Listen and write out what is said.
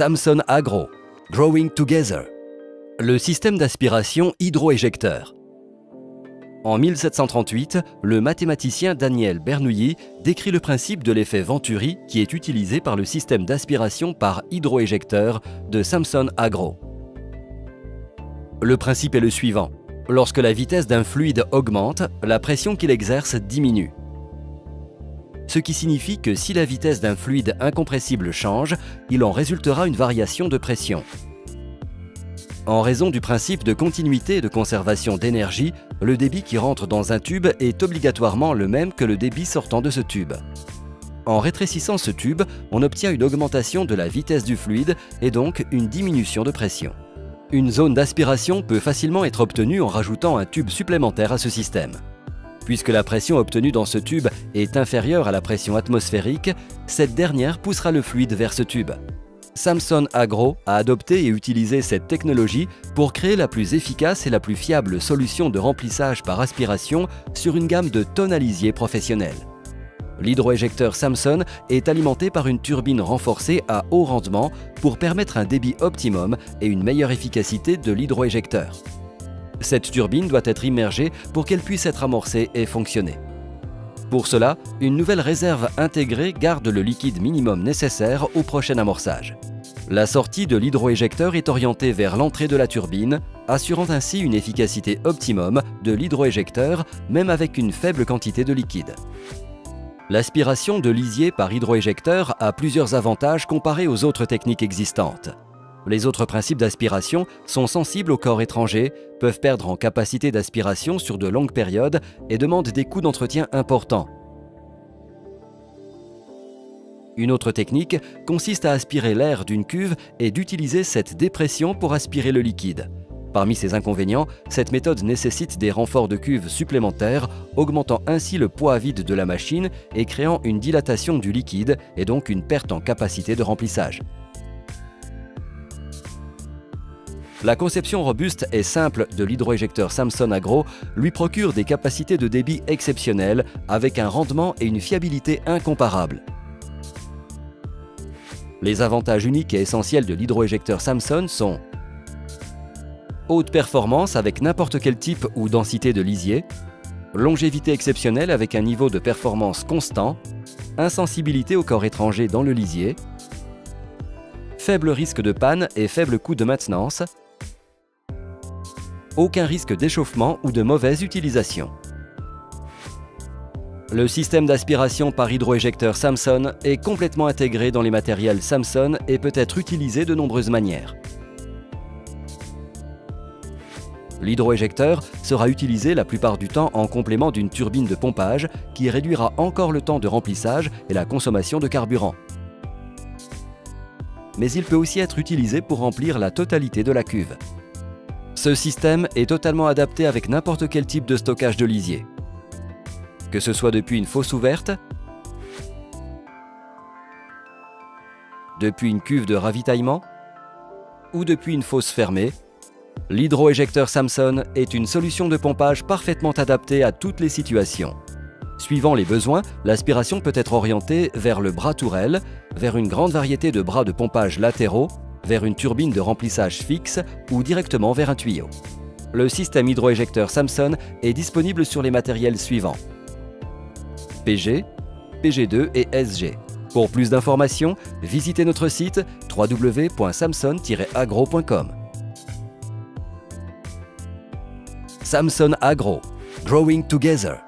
Samson Agro, Growing Together. Le système d'aspiration hydroéjecteur. En 1738, le mathématicien Daniel Bernoulli décrit le principe de l'effet Venturi qui est utilisé par le système d'aspiration par hydroéjecteur de Samson Agro. Le principe est le suivant. Lorsque la vitesse d'un fluide augmente, la pression qu'il exerce diminue. Ce qui signifie que si la vitesse d'un fluide incompressible change, il en résultera une variation de pression. En raison du principe de continuité et de conservation d'énergie, le débit qui rentre dans un tube est obligatoirement le même que le débit sortant de ce tube. En rétrécissant ce tube, on obtient une augmentation de la vitesse du fluide et donc une diminution de pression. Une zone d'aspiration peut facilement être obtenue en rajoutant un tube supplémentaire à ce système. Puisque la pression obtenue dans ce tube est inférieure à la pression atmosphérique, cette dernière poussera le fluide vers ce tube. Samson Agro a adopté et utilisé cette technologie pour créer la plus efficace et la plus fiable solution de remplissage par aspiration sur une gamme de tonalisiers professionnels. L'hydroéjecteur Samson est alimenté par une turbine renforcée à haut rendement pour permettre un débit optimum et une meilleure efficacité de l'hydroéjecteur. Cette turbine doit être immergée pour qu'elle puisse être amorcée et fonctionner. Pour cela, une nouvelle réserve intégrée garde le liquide minimum nécessaire au prochain amorçage. La sortie de l'hydroéjecteur est orientée vers l'entrée de la turbine, assurant ainsi une efficacité optimum de l'hydroéjecteur, même avec une faible quantité de liquide. L'aspiration de lisier par hydroéjecteur a plusieurs avantages comparés aux autres techniques existantes. Les autres principes d'aspiration sont sensibles aux corps étrangers, peuvent perdre en capacité d'aspiration sur de longues périodes et demandent des coûts d'entretien importants. Une autre technique consiste à aspirer l'air d'une cuve et d'utiliser cette dépression pour aspirer le liquide. Parmi ces inconvénients, cette méthode nécessite des renforts de cuve supplémentaires, augmentant ainsi le poids vide de la machine et créant une dilatation du liquide et donc une perte en capacité de remplissage. La conception robuste et simple de l'hydroéjecteur Samson Agro lui procure des capacités de débit exceptionnelles avec un rendement et une fiabilité incomparables. Les avantages uniques et essentiels de l'hydroéjecteur Samson sont haute performance avec n'importe quel type ou densité de lisier, longévité exceptionnelle avec un niveau de performance constant, insensibilité aux corps étrangers dans le lisier, faible risque de panne et faible coût de maintenance, aucun risque d'échauffement ou de mauvaise utilisation. Le système d'aspiration par hydroéjecteur Samson est complètement intégré dans les matériels Samson et peut être utilisé de nombreuses manières. L'hydroéjecteur sera utilisé la plupart du temps en complément d'une turbine de pompage qui réduira encore le temps de remplissage et la consommation de carburant. Mais il peut aussi être utilisé pour remplir la totalité de la cuve. Ce système est totalement adapté avec n'importe quel type de stockage de lisier. Que ce soit depuis une fosse ouverte, depuis une cuve de ravitaillement ou depuis une fosse fermée, l'hydroéjecteur Samson est une solution de pompage parfaitement adaptée à toutes les situations. Suivant les besoins, l'aspiration peut être orientée vers le bras tourelle, vers une grande variété de bras de pompage latéraux, vers une turbine de remplissage fixe ou directement vers un tuyau. Le système hydroéjecteur Samson est disponible sur les matériels suivants: PG, PG2 et SG. Pour plus d'informations, visitez notre site www.samson-agro.com. Samson Agro, Growing Together.